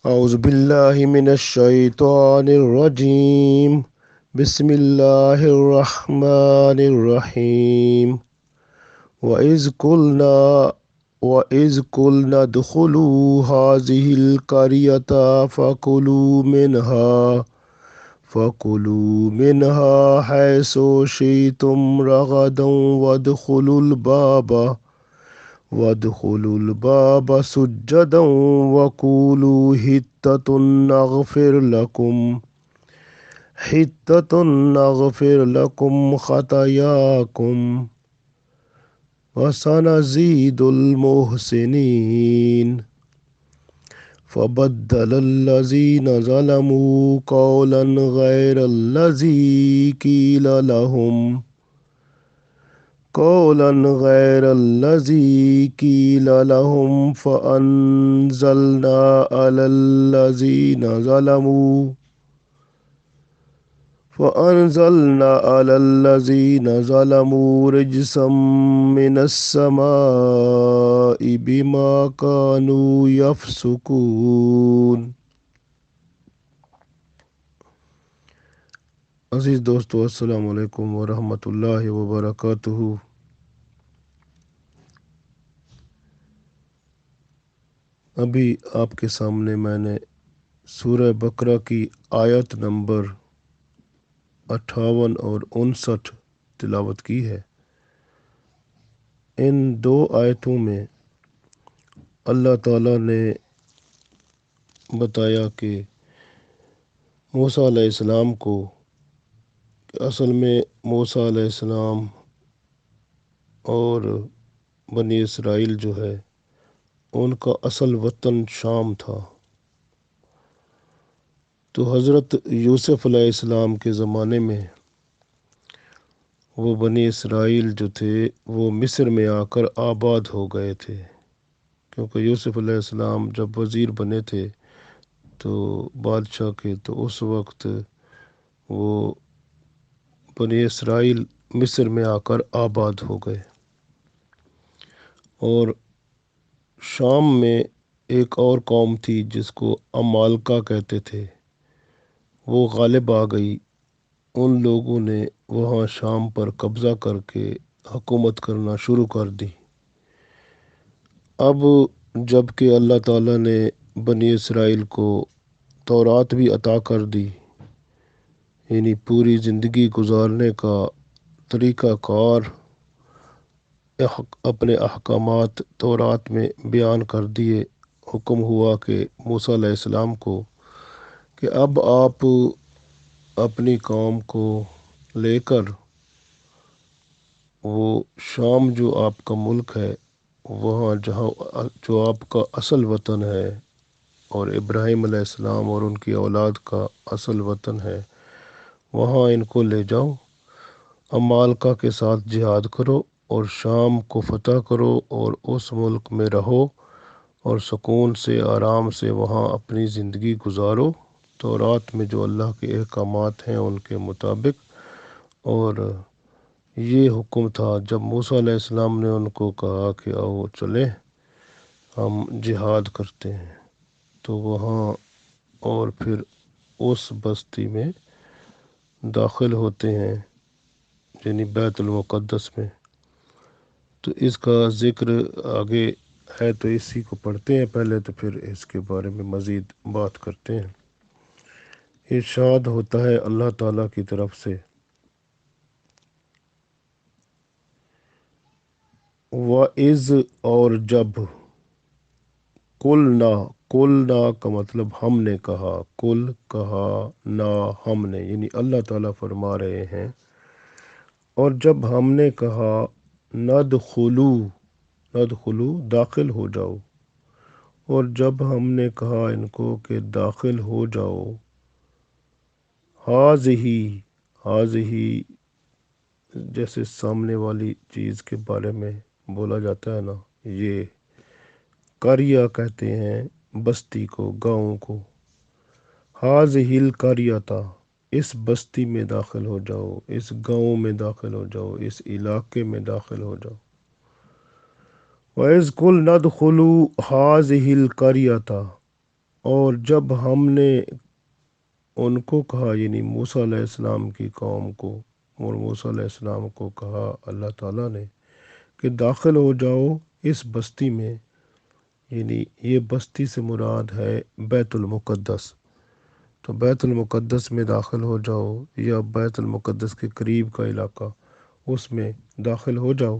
أعوذ بالله من الشيطان الرجيم. بسم الله الرحمن الرحيم. وإذ قلنا وإذ قلنا ادخلوا هذه القرية فكلوا منها حيث شئتم رغدا وادخلوا الباب سجدا وقولوا حطة نغفر لكم خطاياكم وسنزيد المحسنين. فبدل الذين ظلموا قولا غير الذي قيل لهم فأنزلنا على الذين ظلموا رجسا من السماء بما كانوا يفسقون. عزیز دوستو، السلام علیکم ورحمۃ اللہ وبرکاتہ۔ ابھی آپ کے سامنے میں نے سورہ بقرہ کی آیت نمبر 58 اور 59 تلاوت کی ہے۔ ان دو آیتوں میں اللہ تعالیٰ نے بتایا کہ موسیٰ علیہ السلام کو اصل میں موسیٰ علیہ السلام اور بنی اسرائیل جو ہے ان کا اصل وطن شام تھا، تو حضرت یوسف علیہ السلام کے زمانے میں وہ بنی اسرائیل جو تھے وہ مصر میں آ کر آباد ہو گئے تھے، کیونکہ یوسف علیہ السلام جب وزیر بنے تھے تو بادشاہ کے، تو اس وقت وہ بنی اسرائیل مصر میں آ کر آباد ہو گئے، اور شام میں ایک اور قوم تھی جس کو عمالقہ کہتے تھے، وہ غالب آ گئی۔ ان لوگوں نے وہاں شام پر قبضہ کر کے حکومت کرنا شروع کر دی۔ اب جب کہ اللہ تعالیٰ نے بنی اسرائیل کو تورات بھی عطا کر دی، یعنی پوری زندگی گزارنے کا طریقہ کار اپنے احکامات تورات میں بیان کر دیے، حکم ہوا کہ موسیٰ علیہ السلام کو کہ اب آپ اپنی قوم کو لے کر وہ شام جو آپ کا ملک ہے، وہاں جو آپ کا اصل وطن ہے اور ابراہیم علیہ السلام اور ان کی اولاد کا اصل وطن ہے، وہاں ان کو لے جاؤ، عمالقہ کے ساتھ جہاد کرو اور شام کو فتح کرو اور اس ملک میں رہو اور سکون سے آرام سے وہاں اپنی زندگی گزارو، تورات میں جو اللہ کے احکامات ہیں ان کے مطابق۔ اور یہ حکم تھا جب موسیٰ علیہ السلام نے ان کو کہا کہ آؤ چلیں ہم جہاد کرتے ہیں، تو وہاں اور پھر اس بستی میں داخل ہوتے ہیں، یعنی بیت المقدس میں۔ تو اس کا ذکر آگے ہے، تو اسی کو پڑھتے ہیں پہلے، تو پھر اس کے بارے میں مزید بات کرتے ہیں۔ ارشاد ہوتا ہے اللہ تعالیٰ کی طرف سے، وَإِذْ اور جب، قُلْنَا کا مطلب ہم نے کہا، قُل کہا، نا ہم نے، یعنی اللہ تعالیٰ فرما رہے ہیں، اور جب ہم نے کہا ندخلو داخل ہو جاؤ، اور جب ہم نے کہا ان کو کہ داخل ہو جاؤ، حاضہی جیسے سامنے والی چیز کے بارے میں بولا جاتا ہے نا، یہ قریہ کہتے ہیں بستی کو، گاؤں کو، حاضہی القریۃ، اس بستی میں داخل ہو جاؤ، اس گاؤں میں داخل ہو جاؤ، اس علاقے میں داخل ہو جاؤ۔ وَإِذْ قُلْنَا ادْخُلُوا هَٰذِهِ الْقَرْيَةَ، اور جب ہم نے ان کو کہا، یعنی موسیٰ علیہ السلام کی قوم کو، اور موسیٰ علیہ السلام کو کہا اللہ تعالیٰ نے کہ داخل ہو جاؤ اس بستی میں، یعنی یہ بستی سے مراد ہے بیت المقدس، تو بیت المقدس میں داخل ہو جاؤ، یا بیت المقدس کے قریب کا علاقہ اس میں داخل ہو جاؤ۔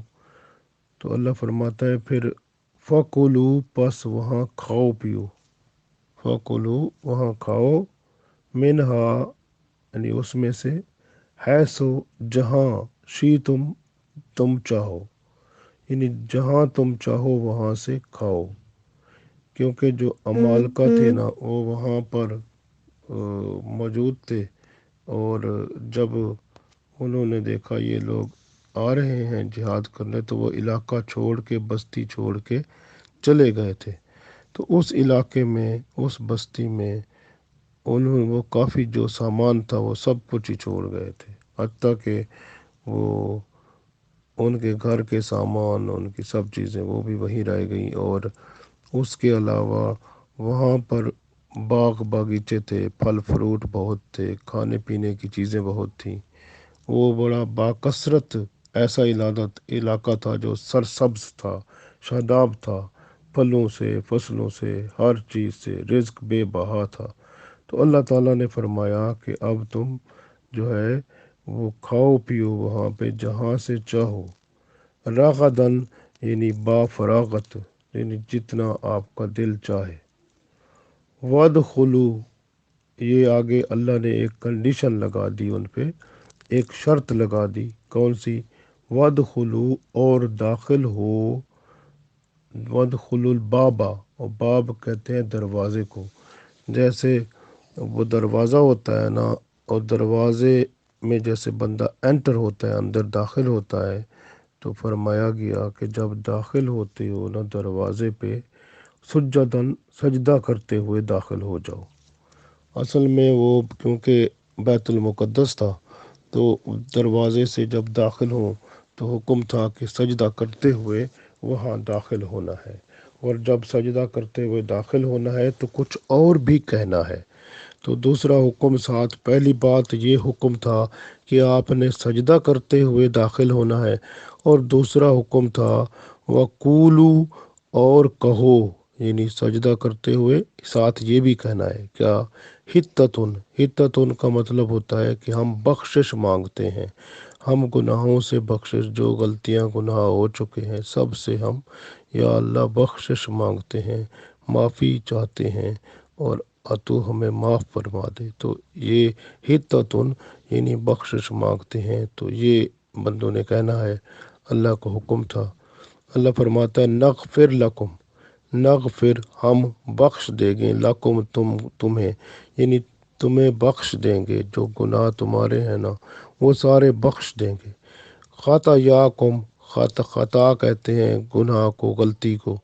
تو اللہ فرماتا ہے پھر فَكُلُوا، پس وہاں کھاؤ پیو، فَكُلُوا وہاں کھاؤ، منہا یعنی اس میں سے، حیثو جہاں، شی تم چاہو، یعنی جہاں تم چاہو وہاں سے کھاؤ، کیونکہ جو امالکہ تھے نا وہ وہاں پر موجود تھے، اور جب انہوں نے دیکھا یہ لوگ آ رہے ہیں جہاد کرنے، تو وہ علاقہ چھوڑ کے، بستی چھوڑ کے چلے گئے تھے۔ تو اس علاقے میں، اس بستی میں انہوں وہ کافی جو سامان تھا وہ سب کچھ ہی چھوڑ گئے تھے، حتیٰ کہ وہ ان کے گھر کے سامان، ان کی سب چیزیں وہ بھی وہیں رہ گئیں، اور اس کے علاوہ وہاں پر باغ باغیچے تھے، پھل فروٹ بہت تھے، کھانے پینے کی چیزیں بہت تھیں، وہ بڑا باکثرت ایسا علاقہ تھا جو سرسبز تھا، شاداب تھا، پھلوں سے، فصلوں سے، ہر چیز سے رزق بے بہا تھا۔ تو اللہ تعالیٰ نے فرمایا کہ اب تم جو ہے وہ کھاؤ پیو وہاں پہ جہاں سے چاہو، راغدن یعنی با فراغت، یعنی جتنا آپ کا دل چاہے، وادخلو، یہ آگے اللہ نے ایک کنڈیشن لگا دی ان پہ، ایک شرط لگا دی، کون سی؟ وادخلو، اور داخل ہو، وادخلو البابا، اور باب کہتے ہیں دروازے کو، جیسے وہ دروازہ ہوتا ہے نا، اور دروازے میں جیسے بندہ انٹر ہوتا ہے، اندر داخل ہوتا ہے، تو فرمایا گیا کہ جب داخل ہوتے ہو نا دروازے پہ، سجدن، سجدہ کرتے ہوئے داخل ہو جاؤ۔ اصل میں وہ کیونکہ بیت المقدس تھا، تو دروازے سے جب داخل ہوں تو حکم تھا کہ سجدہ کرتے ہوئے وہاں داخل ہونا ہے، اور جب سجدہ کرتے ہوئے داخل ہونا ہے تو کچھ اور بھی کہنا ہے۔ تو دوسرا حکم ساتھ، پہلی بات یہ حکم تھا کہ آپ نے سجدہ کرتے ہوئے داخل ہونا ہے، اور دوسرا حکم تھا وَقُولُوا، اور کہو، یعنی سجدہ کرتے ہوئے ساتھ یہ بھی کہنا ہے کیا؟ حتتن، حتتن کا مطلب ہوتا ہے کہ ہم بخشش مانگتے ہیں، ہم گناہوں سے بخشش، جو غلطیاں گناہ ہو چکے ہیں سب سے ہم یا اللہ بخشش مانگتے ہیں، معافی چاہتے ہیں، اور تو ہمیں معاف فرما دے۔ تو یہ حتتن یعنی بخشش مانگتے ہیں، تو یہ بندوں نے کہنا ہے، اللہ کا حکم تھا۔ اللہ فرماتا ہے نغفر لکم، نغفر ہم بخش دیں گے، لکم تمہیں، یعنی تمہیں بخش دیں گے، جو گناہ تمہارے ہیں نا وہ سارے بخش دیں گے۔ خطایاکم، خطا کہتے ہیں گناہ کو، غلطی کو،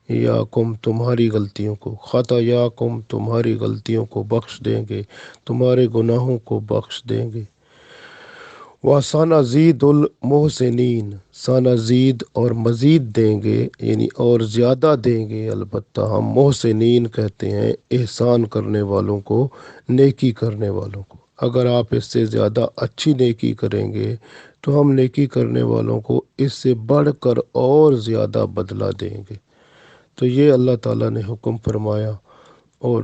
یا کم تمہاری غلطیوں کو، خطایاکم تمہاری غلطیوں کو بخش دیں گے، تمہارے گناہوں کو بخش دیں گے۔ وَسَنَزِيدُ الْمُحْسِنِينَ، سنزید اور مزید دیں گے، یعنی اور زیادہ دیں گے، البتہ ہم محسنین کہتے ہیں احسان کرنے والوں کو، نیکی کرنے والوں کو۔ اگر آپ اس سے زیادہ اچھی نیکی کریں گے تو ہم نیکی کرنے والوں کو اس سے بڑھ کر اور زیادہ بدلہ دیں گے۔ تو یہ اللہ تعالیٰ نے حکم فرمایا، اور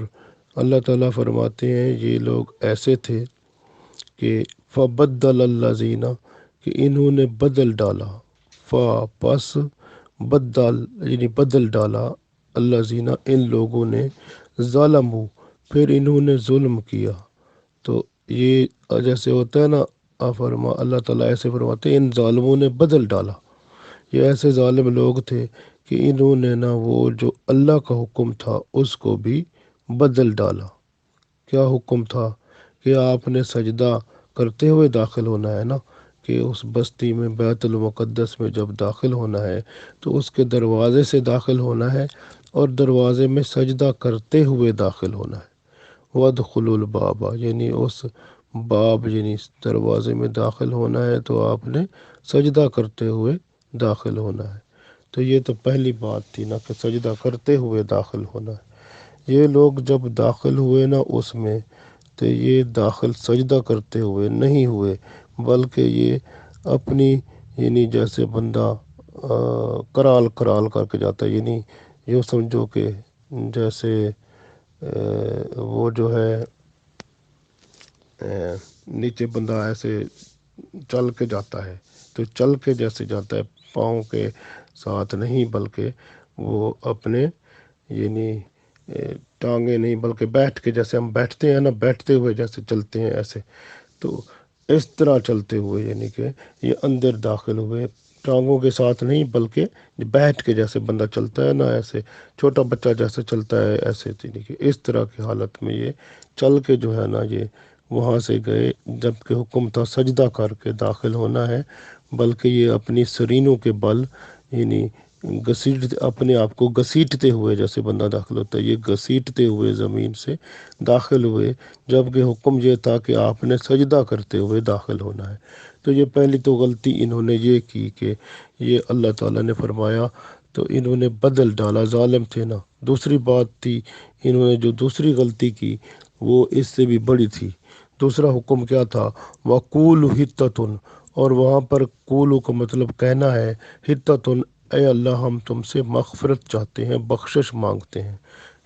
اللہ تعالیٰ فرماتے ہیں یہ لوگ ایسے تھے کہ فبدل الذین، کہ انہوں نے بدل ڈالا، پس بدل یعنی بدل ڈالا، الذین ان لوگوں نے، ظلموا پھر انہوں نے ظلم کیا۔ تو یہ جیسے ہوتا ہے نا، اللہ تعالیٰ ایسے فرماتے ہیں ان ظالموں نے بدل ڈالا، یہ ایسے ظالم لوگ تھے کہ انہوں نے نا وہ جو اللہ کا حکم تھا اس کو بھی بدل ڈالا۔ کیا حکم تھا؟ کہ آپ نے سجدہ کرتے ہوئے داخل ہونا ہے نا، کہ اس بستی میں بیت المقدس میں جب داخل ہونا ہے تو اس کے دروازے سے داخل ہونا ہے، اور دروازے میں سجدہ کرتے ہوئے داخل ہونا ہے۔ وَادْخُلُوا الْبَابَ، یعنی اس باب یعنی دروازے میں داخل ہونا ہے تو آپ نے سجدہ کرتے ہوئے داخل ہونا ہے۔ تو یہ تو پہلی بات تھی نا کہ سجدہ کرتے ہوئے داخل ہونا ہے۔ یہ لوگ جب داخل ہوئے نا اس میں، تو یہ داخل سجدہ کرتے ہوئے نہیں ہوئے، بلکہ یہ اپنی یعنی جیسے بندہ کرال کرال کر کے جاتا ہے، یعنی یوں سمجھو کہ جیسے وہ جو ہے نیچے بندہ ایسے چل کے جاتا ہے، تو چل کے جیسے جاتا ہے، پاؤں کے ساتھ نہیں، بلکہ وہ اپنے یعنی ٹانگیں نہیں بلکہ بیٹھ کے جیسے ہم بیٹھتے ہیں نا، بیٹھتے ہوئے جیسے چلتے ہیں ایسے، تو اس طرح چلتے ہوئے یعنی کہ یہ اندر داخل ہوئے، ٹانگوں کے ساتھ نہیں بلکہ بیٹھ کے جیسے بندہ چلتا ہے نا، ایسے چھوٹا بچہ جیسے چلتا ہے ایسے، یعنی کہ اس طرح کی حالت میں یہ چل کے جو ہے نا یہ وہاں سے گئے، جب کہ حکم تھا سجدہ کر کے داخل ہونا ہے، بلکہ یہ اپنی سرینوں کے بل یعنی اپنے آپ کو گھسیٹتے ہوئے جیسے بندہ داخل ہوتا ہے، یہ گھسیٹتے ہوئے زمین سے داخل ہوئے، جبکہ حکم یہ تھا کہ آپ نے سجدہ کرتے ہوئے داخل ہونا ہے۔ تو یہ پہلی تو غلطی انہوں نے یہ کی کہ یہ اللہ تعالیٰ نے فرمایا تو انہوں نے بدل ڈالا، ظالم تھے نا۔ دوسری بات تھی، انہوں نے جو دوسری غلطی کی وہ اس سے بھی بڑی تھی۔ دوسرا حکم کیا تھا؟ وَقُولُوا حِطَّةٌ، اور وہاں پر قولو کا مطلب کہنا ہے، حِطَّةٌ اے اللہ ہم تم سے مغفرت چاہتے ہیں، بخشش مانگتے ہیں۔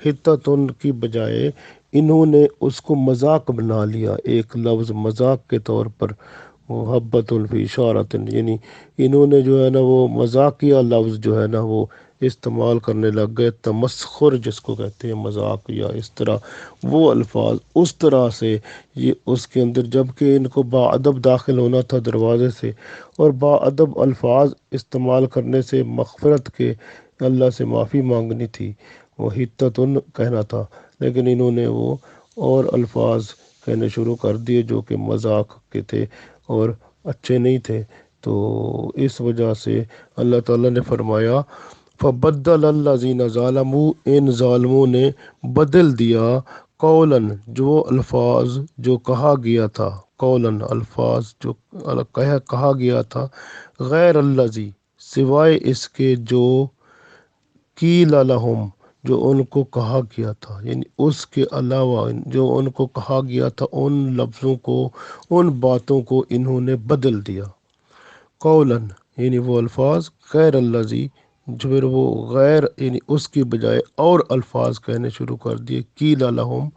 حِطَّةٌ کی بجائے انہوں نے اس کو مذاق بنا لیا، ایک لفظ مذاق کے طور پر، محبت فی اشارۃ، یعنی انہوں نے جو ہے نا وہ مذاقیہ لفظ جو ہے نا وہ استعمال کرنے لگ گئے، تمسخر جس کو کہتے ہیں، مذاق یا اس طرح وہ الفاظ اس طرح سے یہ اس کے اندر، جب کہ ان کو باادب داخل ہونا تھا دروازے سے، اور باادب الفاظ استعمال کرنے سے مغفرت کے اللہ سے معافی مانگنی تھی، وہ حِطَّةٌ کہنا تھا، لیکن انہوں نے وہ اور الفاظ کہنے شروع کر دیے جو کہ مذاق کے تھے اور اچھے نہیں تھے۔ تو اس وجہ سے اللہ تعالیٰ نے فرمایا فَبَدَّلَ الَّذِينَ ظَلَمُوا، ان ظالموں نے بدل دیا، قولاً جو الفاظ جو کہا گیا تھا، قولاً الفاظ جو کہا گیا تھا، غیر الذی سوائے اس کے جو قیل لہم جو ان کو کہا گیا تھا، یعنی اس کے علاوہ جو ان کو کہا گیا تھا، ان لفظوں کو، ان باتوں کو انہوں نے بدل دیا، قولاً یعنی وہ الفاظ، غیر الذی جو پھر وہ غیر یعنی اس کی بجائے اور الفاظ کہنے شروع کر دیے، قیل لہم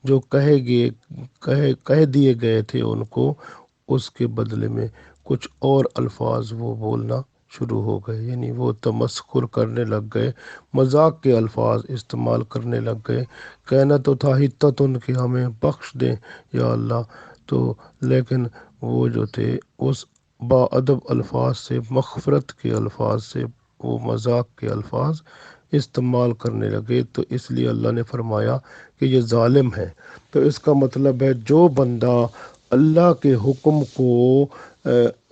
جو کہہ دیے گئے تھے ان کو، اس کے بدلے میں کچھ اور الفاظ وہ بولنا شروع ہو گئے، یعنی وہ تمسخر کرنے لگ گئے، مذاق کے الفاظ استعمال کرنے لگ گئے۔ کہنا تو تھا حِطَّةٌ کہ ہمیں بخش دیں یا اللہ، تو لیکن وہ جو تھے اس باادب الفاظ سے، مغفرت کے الفاظ سے، وہ مذاق کے الفاظ استعمال کرنے لگے، تو اس لیے اللہ نے فرمایا کہ یہ ظالم ہے۔ تو اس کا مطلب ہے جو بندہ اللہ کے حکم کو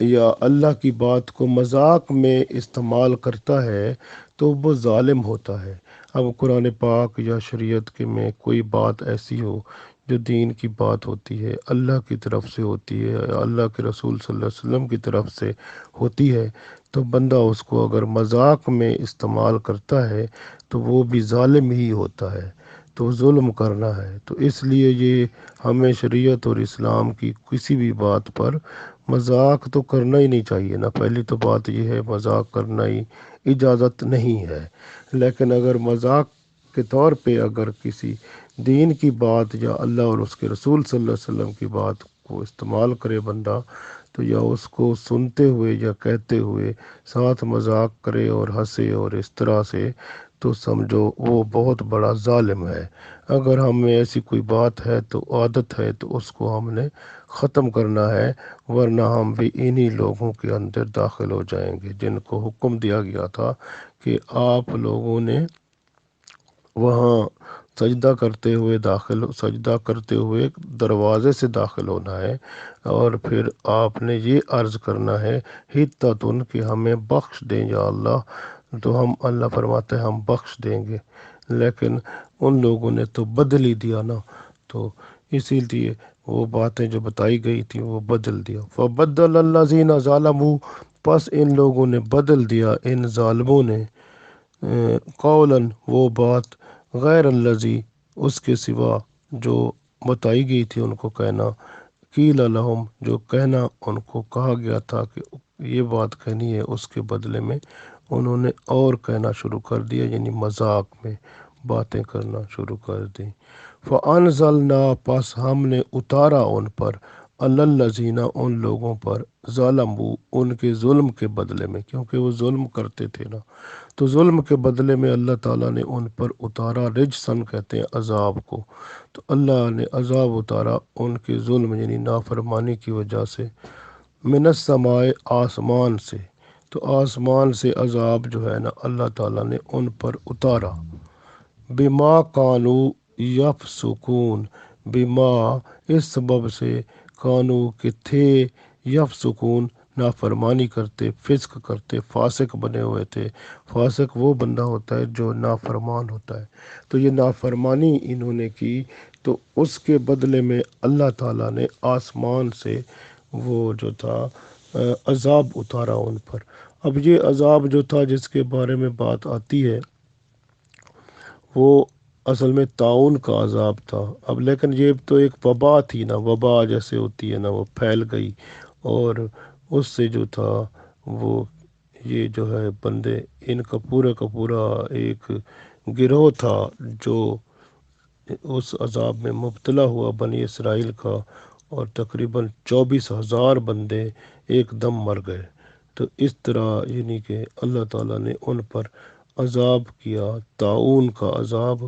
یا اللہ کی بات کو مذاق میں استعمال کرتا ہے تو وہ ظالم ہوتا ہے۔ اب قرآن پاک یا شریعت کے میں کوئی بات ایسی ہو جو دین کی بات ہوتی ہے، اللہ کی طرف سے ہوتی ہے، یا اللہ کے رسول صلی اللہ علیہ وسلم کی طرف سے ہوتی ہے، تو بندہ اس کو اگر مذاق میں استعمال کرتا ہے تو وہ بھی ظالم ہی ہوتا ہے، تو ظلم کرنا ہے۔ تو اس لیے یہ ہمیں شریعت اور اسلام کی کسی بھی بات پر مذاق تو کرنا ہی نہیں چاہیے نا، پہلی تو بات یہ ہے مذاق کرنا ہی اجازت نہیں ہے، لیکن اگر مذاق کے طور پہ اگر کسی دین کی بات یا اللہ اور اس کے رسول صلی اللہ علیہ وسلم کی بات کو استعمال کرے بندہ، تو یا اس کو سنتے ہوئے یا کہتے ہوئے ساتھ مذاق کرے اور ہنسے اور اس طرح سے، تو سمجھو وہ بہت بڑا ظالم ہے۔ اگر ہمیں ایسی کوئی بات ہے تو عادت ہے تو اس کو ہم نے ختم کرنا ہے، ورنہ ہم بھی انہی لوگوں کے اندر داخل ہو جائیں گے جن کو حکم دیا گیا تھا کہ آپ لوگوں نے وہاں سجدہ کرتے ہوئے دروازے سے داخل ہونا ہے، اور پھر آپ نے یہ عرض کرنا ہے حِطَّةٌ کہ ہمیں بخش دیں یا اللہ، تو ہم اللہ فرماتے ہیں ہم بخش دیں گے، لیکن ان لوگوں نے تو بدل ہی دیا نا، تو اسی لیے وہ باتیں جو بتائی گئی تھیں وہ بدل دیا۔ فَبَدَّلَ الَّذِينَ ظَلَمُوا، پس ان لوگوں نے بدل دیا، ان ظالموں نے، قولاً وہ بات، غیر الذی اس کے سوا جو بتائی گئی تھی ان کو کہنا، قیل لہم جو کہنا ان کو کہا گیا تھا کہ یہ بات کہنی ہے، اس کے بدلے میں انہوں نے اور کہنا شروع کر دیا، یعنی مذاق میں باتیں کرنا شروع کر دیں۔ فَأَنزَلْنَا پس ہم نے اتارا ان پر، الَّذِينَ ان لوگوں پر، ظَلَمُوا ان کے ظلم کے بدلے میں، کیونکہ وہ ظلم کرتے تھے نا، تو ظلم کے بدلے میں اللہ تعالیٰ نے ان پر اتارا، رجسن کہتے ہیں عذاب کو، تو اللہ نے عذاب اتارا ان کے ظلم یعنی نافرمانی کی وجہ سے، من السماء آسمان سے، تو آسمان سے عذاب جو ہے نا اللہ تعالیٰ نے ان پر اتارا، بما کانو یفسقون، بما اس سبب سے، کانو کہ تھے، یفسقون نافرمانی کرتے، فسق کرتے، فاسق بنے ہوئے تھے۔ فاسق وہ بندہ ہوتا ہے جو نافرمان ہوتا ہے، تو یہ نافرمانی انہوں نے کی، تو اس کے بدلے میں اللہ تعالیٰ نے آسمان سے وہ جو تھا عذاب اتارا ان پر۔ اب یہ عذاب جو تھا جس کے بارے میں بات آتی ہے وہ اصل میں طاعون کا عذاب تھا۔ اب لیکن یہ تو ایک وبا تھی نا، وبا جیسے ہوتی ہے نا، وہ پھیل گئی، اور اس سے جو تھا وہ یہ جو ہے بندے، ان کا پورا ایک گروہ تھا جو اس عذاب میں مبتلا ہوا، بنی اسرائیل کا، اور تقریباً 24,000 بندے ایک دم مر گئے۔ تو اس طرح یعنی کہ اللہ تعالیٰ نے ان پر عذاب کیا، طاعون کا عذاب،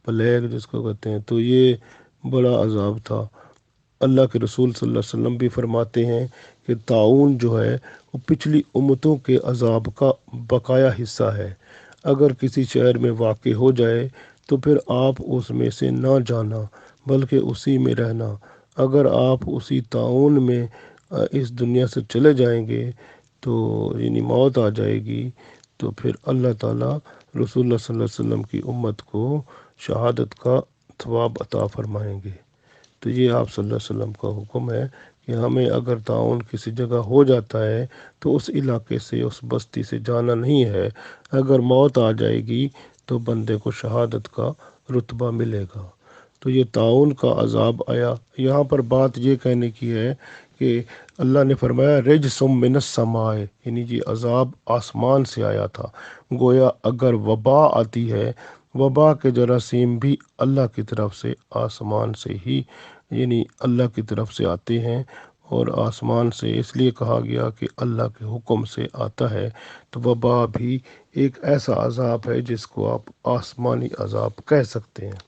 پلیگ جس کو کہتے ہیں، تو یہ بڑا عذاب تھا۔ اللہ کے رسول صلی اللہ علیہ وسلم بھی فرماتے ہیں کہ طاعون جو ہے وہ پچھلی امتوں کے عذاب کا بقایا حصہ ہے۔ اگر کسی شہر میں واقع ہو جائے تو پھر آپ اس میں سے نہ جانا بلکہ اسی میں رہنا۔ اگر آپ اسی طاعون میں اس دنیا سے چلے جائیں گے تو یعنی موت آ جائے گی، تو پھر اللہ تعالیٰ رسول اللہ صلی اللہ علیہ وسلم کی امت کو شہادت کا ثواب عطا فرمائیں گے۔ تو یہ آپ صلی اللہ علیہ وسلم کا حکم ہے کہ ہمیں اگر طاعون کسی جگہ ہو جاتا ہے تو اس علاقے سے، اس بستی سے جانا نہیں ہے۔ اگر موت آ جائے گی تو بندے کو شہادت کا رتبہ ملے گا۔ تو یہ طاعون کا عذاب آیا۔ یہاں پر بات یہ کہنے کی ہے کہ اللہ نے فرمایا رجسم من السماء، یعنی یہ عذاب آسمان سے آیا تھا۔ گویا اگر وبا آتی ہے، وبا کے جراثیم بھی اللہ کی طرف سے، آسمان سے ہی، یعنی اللہ کی طرف سے آتے ہیں، اور آسمان سے اس لیے کہا گیا کہ اللہ کے حکم سے آتا ہے۔ تو وبا بھی ایک ایسا عذاب ہے جس کو آپ آسمانی عذاب کہہ سکتے ہیں۔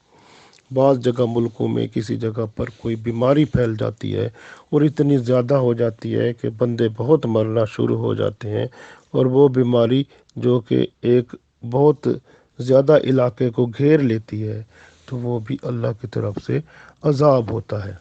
بعض جگہ ملکوں میں کسی جگہ پر کوئی بیماری پھیل جاتی ہے اور اتنی زیادہ ہو جاتی ہے کہ بندے بہت مرنا شروع ہو جاتے ہیں، اور وہ بیماری جو کہ ایک بہت زیادہ علاقے کو گھیر لیتی ہے، تو وہ بھی اللہ کی طرف سے عذاب ہوتا ہے۔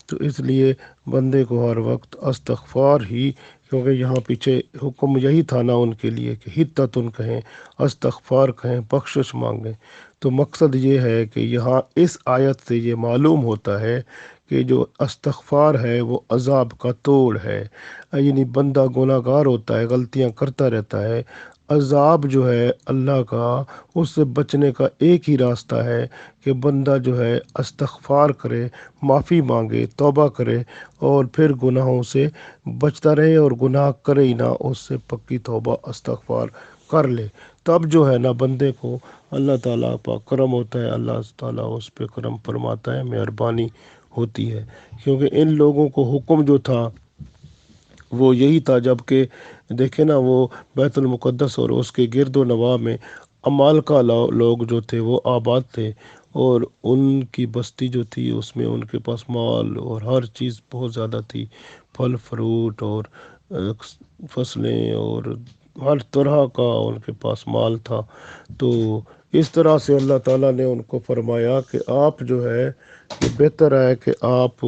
تو اس لیے بندے کو ہر وقت استغفار ہی، کیونکہ یہاں پیچھے حکم یہی تھا نا ان کے لیے کہ حتتن کہیں، استغفار کہیں، بخشش مانگیں، تو مقصد یہ ہے کہ یہاں اس آیت سے یہ معلوم ہوتا ہے کہ جو استغفار ہے وہ عذاب کا توڑ ہے، یعنی بندہ گناہ گار ہوتا ہے، غلطیاں کرتا رہتا ہے، عذاب جو ہے اللہ کا، اس سے بچنے کا ایک ہی راستہ ہے کہ بندہ جو ہے استغفار کرے، معافی مانگے، توبہ کرے، اور پھر گناہوں سے بچتا رہے، اور گناہ کرے ہی نہ، اس سے پکی توبہ استغفار کر لے۔ تب جو ہے نا بندے کو اللہ تعالیٰ پا کرم ہوتا ہے، اللہ تعالیٰ اس پہ کرم فرماتا ہے، مہربانی ہوتی ہے۔ کیونکہ ان لوگوں کو حکم جو تھا وہ یہی تھا، جب کہ دیکھیں نا وہ بیت المقدس اور اس کے گرد و نواح میں عمالقہ لوگ جو تھے وہ آباد تھے، اور ان کی بستی جو تھی اس میں ان کے پاس مال اور ہر چیز بہت زیادہ تھی، پھل فروٹ اور فصلیں اور ہر طرح کا ان کے پاس مال تھا۔ تو اس طرح سے اللہ تعالیٰ نے ان کو فرمایا کہ آپ جو ہے یہ بہتر ہے کہ آپ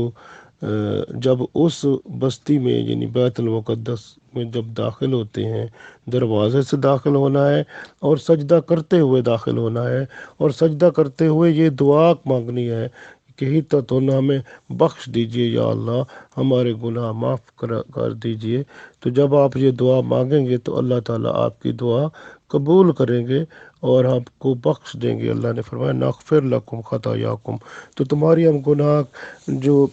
جب اس بستی میں یعنی بیت المقدس میں جب داخل ہوتے ہیں، دروازے سے داخل ہونا ہے اور سجدہ کرتے ہوئے داخل ہونا ہے، اور سجدہ کرتے ہوئے یہ دعا مانگنی ہے کہ حتتن ہمیں بخش دیجئے یا اللہ، ہمارے گناہ معاف کر دیجئے۔ تو جب آپ یہ دعا مانگیں گے تو اللہ تعالیٰ آپ کی دعا قبول کریں گے، اور آپ کو بخش دیں گے۔ اللہ نے فرمایا نغفر لکم خطایاکم، تو تمہاری ہم گناہ جو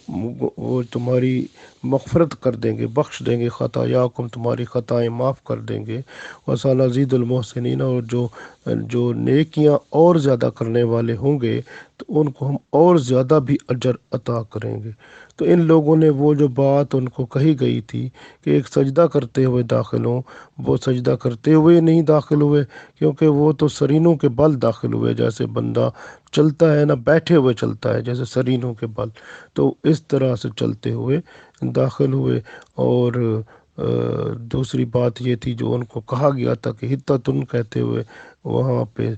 وہ تمہاری مغفرت کر دیں گے، بخش دیں گے، خطایاکم تمہاری خطائیں معاف کر دیں گے، وسنزید المحسنین، اور جو نیکیاں اور زیادہ کرنے والے ہوں گے تو ان کو ہم اور زیادہ بھی اجر عطا کریں گے۔ تو ان لوگوں نے وہ جو بات ان کو کہی گئی تھی کہ ایک سجدہ کرتے ہوئے داخل ہوں، وہ سجدہ کرتے ہوئے نہیں داخل ہوئے، کیونکہ وہ تو سرینوں کے بل داخل ہوئے، جیسے بندہ چلتا ہے نا بیٹھے ہوئے چلتا ہے جیسے سرینوں کے بل، تو اس طرح سے چلتے ہوئے داخل ہوئے۔ اور دوسری بات یہ تھی جو ان کو کہا گیا تھا کہ حتتن کہتے ہوئے وہاں پہ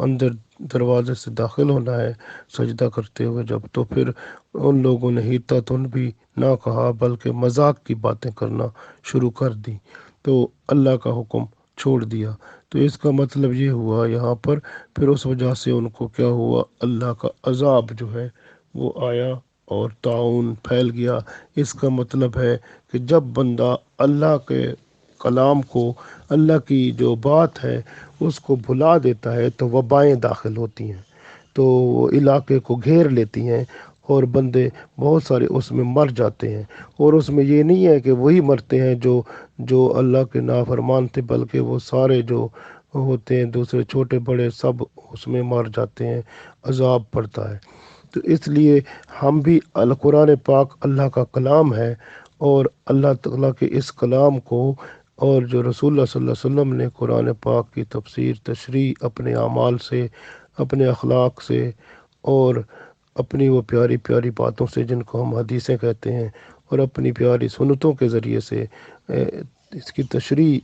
اندر دروازے سے داخل ہونا ہے سجدہ کرتے ہوئے، جب تو پھر ان لوگوں نے حتتن بھی نہ کہا بلکہ مذاق کی باتیں کرنا شروع کر دی، تو اللہ کا حکم چھوڑ دیا۔ تو اس کا مطلب یہ ہوا یہاں پر، پھر اس وجہ سے ان کو کیا ہوا، اللہ کا عذاب جو ہے وہ آیا اور طاعون پھیل گیا۔ اس کا مطلب ہے کہ جب بندہ اللہ کے کلام کو، اللہ کی جو بات ہے اس کو بھلا دیتا ہے تو وبائیں داخل ہوتی ہیں، تو وہ علاقے کو گھیر لیتی ہیں اور بندے بہت سارے اس میں مر جاتے ہیں۔ اور اس میں یہ نہیں ہے کہ وہی مرتے ہیں جو اللہ کے نافرمان تھے، بلکہ وہ سارے جو ہوتے ہیں دوسرے چھوٹے بڑے سب اس میں مر جاتے ہیں، عذاب پڑتا ہے۔ تو اس لیے ہم بھی القرآن پاک اللہ کا کلام ہے، اور اللہ تعالیٰ کے اس کلام کو، اور جو رسول اللہ صلی اللہ علیہ وسلم نے قرآن پاک کی تفسیر تشریح اپنے اعمال سے، اپنے اخلاق سے، اور اپنی وہ پیاری پیاری باتوں سے جن کو ہم حدیثیں کہتے ہیں، اور اپنی پیاری سنتوں کے ذریعے سے اس کی تشریح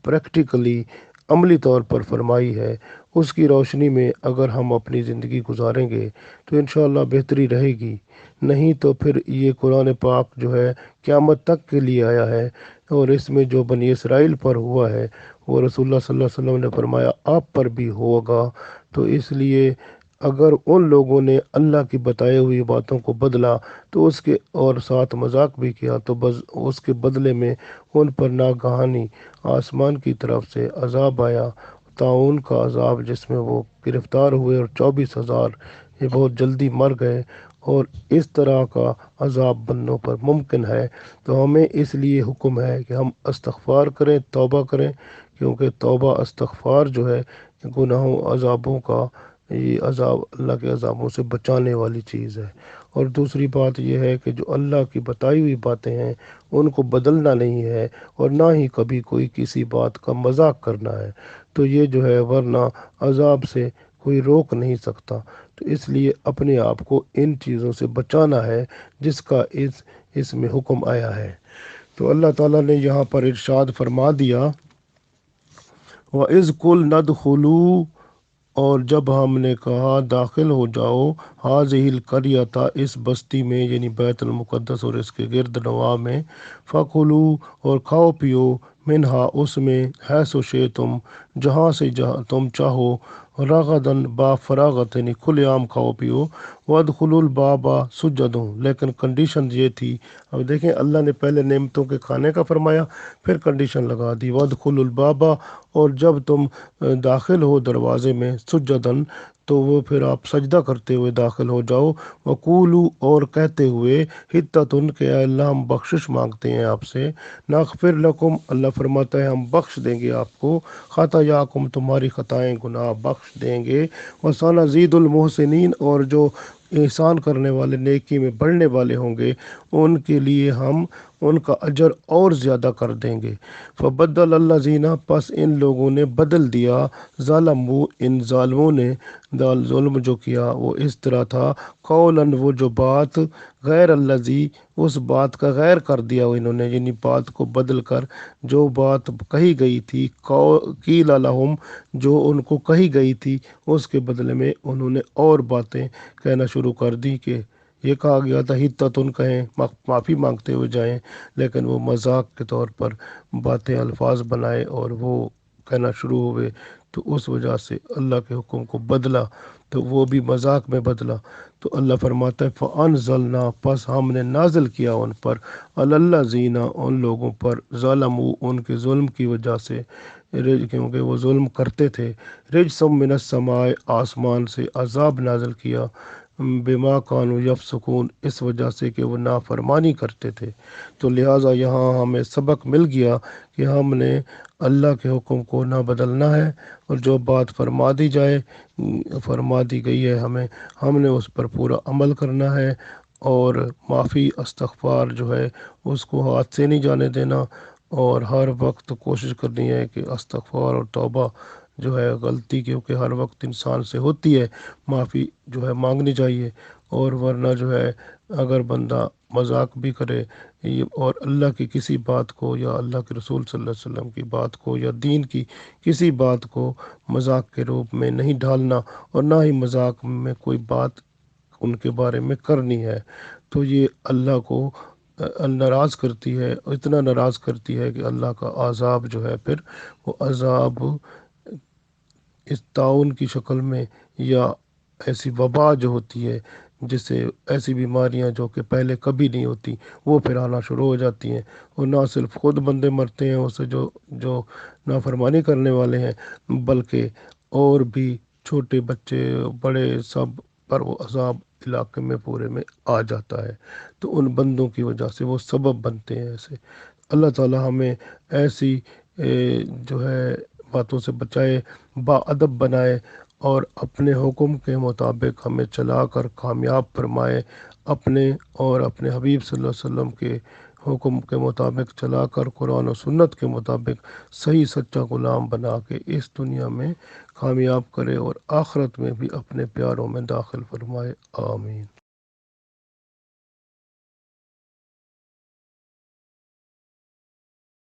پریکٹیکلی عملی طور پر فرمائی ہے، اس کی روشنی میں اگر ہم اپنی زندگی گزاریں گے تو انشاءاللہ بہتری رہے گی۔ نہیں تو پھر یہ قرآن پاک جو ہے قیامت تک کے لیے آیا ہے، اور اس میں جو بنی اسرائیل پر ہوا ہے وہ رسول اللہ صلی اللہ علیہ وسلم نے فرمایا آپ پر بھی ہوگا۔ تو اس لیے اگر ان لوگوں نے اللہ کی بتائی ہوئی باتوں کو بدلا تو اس کے اور ساتھ مذاق بھی کیا، تو اس کے بدلے میں ان پر ناگہانی آسمان کی طرف سے عذاب آیا، طاعون کا عذاب، جس میں وہ گرفتار ہوئے اور 24,000 یہ بہت جلدی مر گئے۔ اور اس طرح کا عذاب بندوں پر ممکن ہے، تو ہمیں اس لیے حکم ہے کہ ہم استغفار کریں، توبہ کریں، کیونکہ توبہ استغفار جو ہے گناہوں عذابوں کا، یہ عذاب اللہ کے عذابوں سے بچانے والی چیز ہے۔ اور دوسری بات یہ ہے کہ جو اللہ کی بتائی ہوئی باتیں ہیں ان کو بدلنا نہیں ہے، اور نہ ہی کبھی کوئی کسی بات کا مذاق کرنا ہے، تو یہ جو ہے ورنہ عذاب سے کوئی روک نہیں سکتا۔ تو اس لیے اپنے آپ کو ان چیزوں سے بچانا ہے جس کا اس میں حکم آیا ہے۔ تو اللہ تعالیٰ نے یہاں پر ارشاد فرما دیا وَإِذْ قُلْنَا ادْخُلُوا، اور جب ہم نے کہا داخل ہو جاؤ، حاذِهِ الْقَرْيَةَ اس بستی میں، یعنی بیت المقدس اور اس کے گرد نواح میں، فَكُلُوا اور کھاؤ پیو، منہا اس میں، حیث شئتم جہاں سے جہاں تم چاہو، رغدن با فراغت یعنی کھلے عام کھاؤ پیو، وَادْخُلُوا الْبَابَ سُجَّدًا، لیکن کنڈیشن یہ تھی، اب دیکھیں اللہ نے پہلے نعمتوں کے کھانے کا فرمایا، پھر کنڈیشن لگا دی وَادْخُلُوا الْبَابَ، اور جب تم داخل ہو دروازے میں، سجدن تو وہ پھر آپ سجدہ کرتے ہوئے داخل ہو جاؤ، وقولو اور کہتے ہوئے، حتتن کہ اے اللہ ہم بخشش مانگتے ہیں آپ سے، نغفر لکم اللہ فرماتا ہے ہم بخش دیں گے آپ کو، خطایاکم تمہاری خطائیں گناہ بخش دیں گے، وسنزید المحسنین اور جو احسان کرنے والے، نیکی میں بڑھنے والے ہوں گے ان کے لیے ہم ان کا اجر اور زیادہ کر دیں گے۔ فبدل الذین پس ان لوگوں نے بدل دیا، ظلموا ان ظالموں نے ظلم جو کیا وہ اس طرح تھا، قولاً وہ جو بات، غیر الذی اس بات کا غیر کر دیا انہوں نے، یعنی بات کو بدل کر جو بات کہی گئی تھی، قیل لہم جو ان کو کہی گئی تھی اس کے بدلے میں انہوں نے اور باتیں کہنا شروع کر دی، کہ یہ کہا گیا تھا حتتن کہیں، معافی مانگتے ہوئے جائیں، لیکن وہ مذاق کے طور پر باتیں الفاظ بنائے اور وہ کہنا شروع ہوئے، تو اس وجہ سے اللہ کے حکم کو بدلا، تو وہ بھی مذاق میں بدلا۔ تو اللہ فرماتا ہے فَأَنزَلْنَا پس ہم نے نازل کیا ان پر، الَّذِينَ ان لوگوں پر، ظلموا ان کے ظلم کی وجہ سے، کیونکہ وہ ظلم کرتے تھے۔ رجسم من السماء، آسمان سے عذاب نازل کیا، بما کانوا یفسقون، اس وجہ سے کہ وہ نافرمانی کرتے تھے۔ تو لہٰذا یہاں ہمیں سبق مل گیا کہ ہم نے اللہ کے حکم کو نہ بدلنا ہے، اور جو بات فرما دی گئی ہے ہم نے اس پر پورا عمل کرنا ہے، اور معافی استغفار جو ہے اس کو ہاتھ سے نہیں جانے دینا، اور ہر وقت کوشش کرنی ہے کہ استغفار اور توبہ جو ہے غلطی، کیونکہ ہر وقت انسان سے ہوتی ہے، معافی جو ہے مانگنی چاہیے، اور ورنہ جو ہے اگر بندہ مذاق بھی کرے اور اللہ کی کسی بات کو یا اللہ کے رسول صلی اللہ علیہ وسلم کی بات کو یا دین کی کسی بات کو مذاق کے روپ میں نہیں ڈھالنا، اور نہ ہی مذاق میں کوئی بات ان کے بارے میں کرنی ہے، تو یہ اللہ کو ناراض کرتی ہے، اتنا ناراض کرتی ہے کہ اللہ کا عذاب جو ہے پھر وہ عذاب اس طاعون کی شکل میں، یا ایسی وبا جو ہوتی ہے، جسے ایسی بیماریاں جو کہ پہلے کبھی نہیں ہوتی وہ پھر آنا شروع ہو جاتی ہیں، اور نہ صرف خود بندے مرتے ہیں اسے جو نافرمانی کرنے والے ہیں، بلکہ اور بھی چھوٹے بچے بڑے سب پر وہ عذاب علاقے میں پورے میں آ جاتا ہے، تو ان بندوں کی وجہ سے وہ سبب بنتے ہیں ایسے۔ اللہ تعالی ہمیں ایسی جو ہے باتوں سے بچائے، با ادب بنائے، اور اپنے حکم کے مطابق ہمیں چلا کر کامیاب فرمائے، اپنے اور اپنے حبیب صلی اللہ علیہ وسلم کے حکم کے مطابق چلا کر قرآن و سنت کے مطابق صحیح سچا غلام بنا کے اس دنیا میں کامیاب کرے، اور آخرت میں بھی اپنے پیاروں میں داخل فرمائے، آمین۔